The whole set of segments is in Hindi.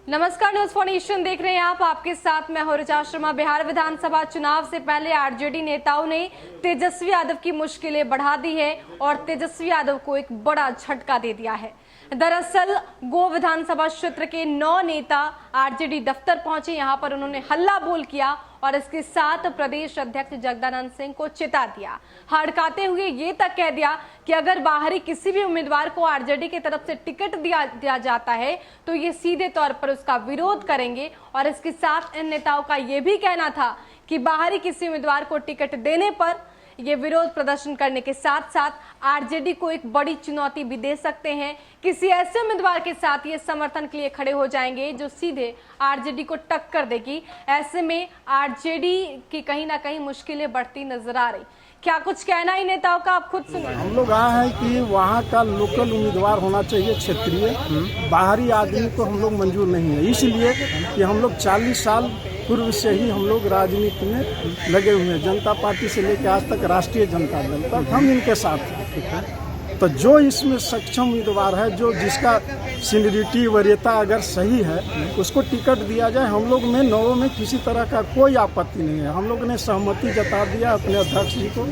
नमस्कार, न्यूज फॉर नेशन देख रहे हैं आप। आपके साथ मैं हूं ऋचा शर्मा। बिहार विधानसभा चुनाव से पहले आरजेडी नेताओं ने तेजस्वी यादव की मुश्किलें बढ़ा दी है और तेजस्वी यादव को एक बड़ा झटका दे दिया है। दरअसल गो विधानसभा क्षेत्र के 9 नेता आरजेडी दफ्तर पहुंचे। यहां पर उन्होंने हल्ला बोल किया और इसके साथ प्रदेश अध्यक्ष जगदानंद सिंह को चिता दिया। हड़काते हुए ये तक कह दिया कि अगर बाहरी किसी भी उम्मीदवार को आरजेडी की तरफ से टिकट दिया जाता है तो ये सीधे तौर पर उसका विरोध करेंगे। और इसके साथ इन नेताओं का ये भी कहना था कि बाहरी किसी उम्मीदवार को टिकट देने पर ये विरोध प्रदर्शन करने के साथ साथ आरजेडी को एक बड़ी चुनौती भी दे सकते हैं। किसी ऐसे उम्मीदवार के साथ ये समर्थन के लिए खड़े हो जाएंगे जो सीधे आरजेडी को टक्कर देगी। ऐसे में आरजेडी की कहीं ना कहीं मुश्किलें बढ़ती नजर आ रही। क्या कुछ कहना ही नेताओं का, आप खुद सुनिए। हम लोग आए हैं कि वहाँ का लोकल उम्मीदवार होना चाहिए, क्षेत्रीय। बाहरी आदमी को हम लोग मंजूर नहीं है, इसलिए कि हम लोग 40 साल पूर्व से ही हम लोग राजनीति में लगे हुए हैं। जनता पार्टी से लेकर आज तक राष्ट्रीय जनता दल तक हम इनके साथ हैं। तो जो इसमें सक्षम उम्मीदवार है, जो जिसका सीनियरिटी वरीयता अगर सही है, उसको टिकट दिया जाए। हम लोग में 9 में किसी तरह का कोई आपत्ति नहीं है। हम लोग ने सहमति जता दिया अपने अध्यक्ष जी को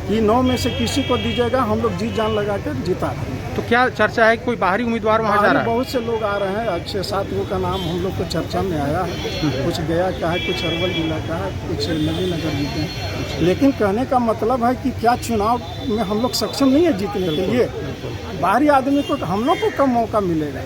कि 9 में से किसी को दीजिएगा, हम लोग जी जान लगा कर जिता देंगे। तो क्या चर्चा है कि कोई बाहरी उम्मीदवार वहाँ जा रहा है? बहुत से लोग आ रहे हैं, 6-7 लोगों का नाम हम लोग को चर्चा में आया है। कुछ गया का है, कुछ अरवल जिला का है, कुछ नगर जीते हैं। लेकिन कहने का मतलब है कि क्या चुनाव में हम लोग सक्षम नहीं है जीतने के लिए? बाहरी आदमी को हम लोग को कम मौका मिलेगा,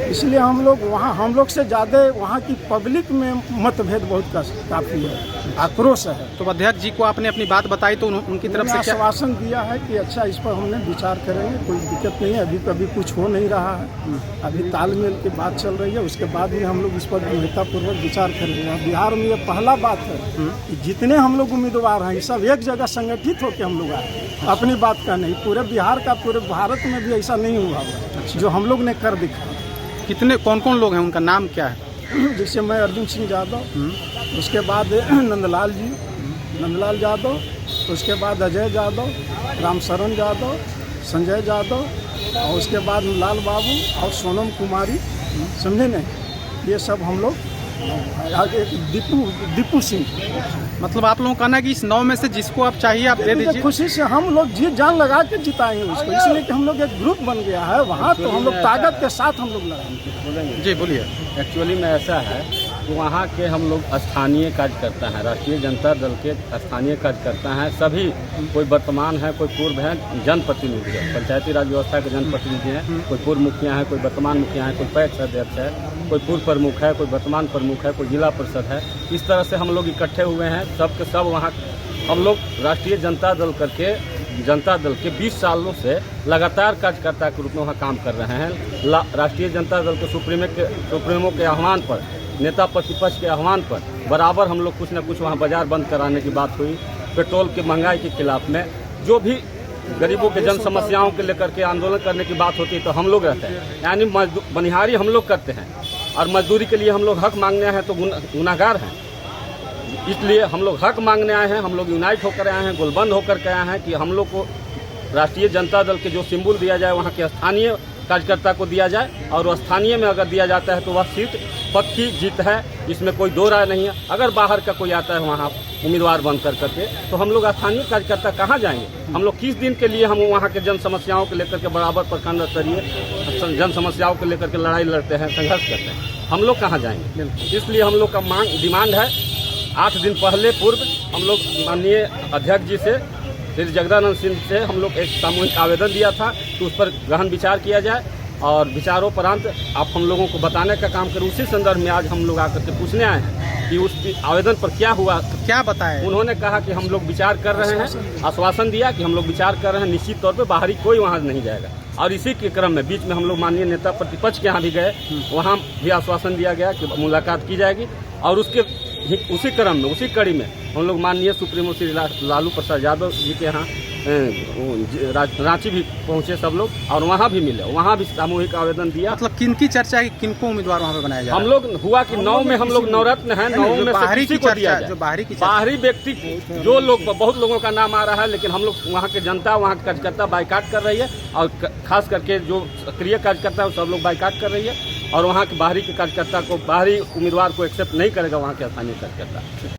इसलिए हम लोग वहाँ, हम लोग से ज़्यादा वहाँ की पब्लिक में मतभेद बहुत काफ़ी है, आक्रोश है। तो अध्यक्ष जी को आपने अपनी बात बताई तो उनकी तरफ से क्या आश्वासन दिया है कि अच्छा इस पर हमने विचार करेंगे, कोई दिक्कत नहीं है। अभी कभी कुछ हो नहीं रहा है, अभी तालमेल की बात चल रही है, उसके बाद भी हम लोग इस पर गंभीरतापूर्वक विचार करेंगे। बिहार में ये पहला बात है कि जितने हम लोग उम्मीदवार हैं सब एक जगह संगठित होकर हम लोग आए अपनी बात का नहीं। पूरे बिहार का, पूरे भारत में भी ऐसा नहीं हुआ है जो हम लोग ने कर दिखाया। कितने कौन कौन लोग हैं, उनका नाम क्या है? जैसे मैं अर्जुन सिंह यादव, उसके बाद नंदलाल जी, नंदलाल यादव, उसके बाद अजय यादव, रामशरण यादव, संजय यादव, और उसके बाद लाल बाबू और सोनम कुमारी, समझे नहीं? ये सब हम लोग, दीपू सिंह। मतलब आप लोगों का कहना है कि इस 9 में से जिसको आप चाहिए आप दे दीजिए। खुशी से हम लोग जी जान लगा के जिताएंगे उसको, इसलिए कि हम लोग एक ग्रुप बन गया है वहाँ, तो हम लोग ताकत के साथ हम लोग लड़ाएंगे। जी बोलिए। एक्चुअली में ऐसा है कि वहाँ के हम लोग स्थानीय कार्यकर्ता हैं, राष्ट्रीय जनता दल के स्थानीय कार्यकर्ता हैं सभी। कोई वर्तमान है, कोई पूर्व है, जनप्रतिनिधि है, पंचायती राज व्यवस्था के जनप्रतिनिधि हैं। कोई पूर्व मुखिया है, कोई वर्तमान मुखिया है, कोई पैक्स अध्यक्ष है, कोई पूर्व प्रमुख है, कोई वर्तमान प्रमुख है, कोई जिला परिषद है। इस तरह से हम लोग इकट्ठे हुए हैं, सब के सब वहाँ हम लोग राष्ट्रीय जनता दल के 20 सालों से लगातार कार्यकर्ता के रूप में वहाँ काम कर रहे हैं। राष्ट्रीय जनता दल के सुप्रीमो के आह्वान पर, नेता प्रतिपक्ष के आह्वान पर बराबर हम लोग कुछ न कुछ वहाँ बाजार बंद कराने की बात हुई। पेट्रोल की महंगाई के खिलाफ में जो भी गरीबों के जन समस्याओं के लेकर के आंदोलन करने की बात होती है तो हम लोग रहते हैं, यानी बनिहारी हम लोग करते हैं और मजदूरी के लिए हम लोग हक मांगने आए हैं तो गुनाहगार हैं। इसलिए हम लोग हक मांगने आए हैं, हम लोग यूनाइट होकर आए हैं, गोलबंद होकर के आए हैं कि हम लोग को राष्ट्रीय जनता दल के जो सिंबल दिया जाए वहाँ के स्थानीय कार्यकर्ता को दिया जाए, और स्थानीय में अगर दिया जाता है तो वह सीट पक्की जीत है, इसमें कोई दो राय नहीं है। अगर बाहर का कोई आता है वहाँ उम्मीदवार बन करके तो हम लोग स्थानीय कार्यकर्ता कहाँ जाएंगे? हम लोग किस दिन के लिए हम वहाँ के जन समस्याओं को लेकर के बराबर प्रखंड स्तरीय जन समस्याओं को लेकर के लड़ाई लड़ते हैं, संघर्ष करते हैं, हम लोग कहाँ जाएंगे? इसलिए हम लोग का डिमांड है, 8 दिन पहले पूर्व हम लोग माननीय अध्यक्ष जी से, श्री जगदानंद सिंह से हम लोग एक सामूहिक आवेदन दिया था कि उस पर गहन विचार किया जाए और विचारोपरांत आप हम लोगों को बताने का काम करें। उसी संदर्भ में आज हम लोग आकर के पूछने आए हैं कि उस आवेदन पर क्या हुआ, क्या बताएं? उन्होंने कहा कि हम लोग विचार कर रहे हैं, आश्वासन दिया कि हम लोग विचार कर रहे हैं, निश्चित तौर पर बाहरी कोई वहाँ नहीं जाएगा। और इसी के क्रम में बीच में हम लोग माननीय नेता प्रतिपक्ष के यहाँ भी गए, वहाँ भी आश्वासन दिया गया कि मुलाकात की जाएगी। और उसी क्रम में, उसी कड़ी में हम लोग माननीय सुप्रीमो श्री लालू प्रसाद यादव जी के यहाँ रांची भी पहुँचे सब लोग, और वहाँ भी मिले, वहाँ भी सामूहिक आवेदन दिया। मतलब किनकी चर्चा है, किनको उम्मीदवार वहाँ पे बनाया जाए? हम लोग हुआ कि 9 में हम लोग नवरत्न है, 9 में बाहरी किसी को दिया जाए। जो बाहरी व्यक्ति, जो लोग, बहुत लोगों का नाम आ रहा है, लेकिन हम लोग वहाँ के जनता, वहाँ के कार्यकर्ता बाइकाट कर रही है, और खास करके जो सक्रिय कार्यकर्ता है सब लोग बाइकाट कर रही है। और वहाँ के बाहरी के कार्यकर्ता को, बाहरी उम्मीदवार को एक्सेप्ट नहीं करेगा वहाँ के स्थानीय कार्यकर्ता।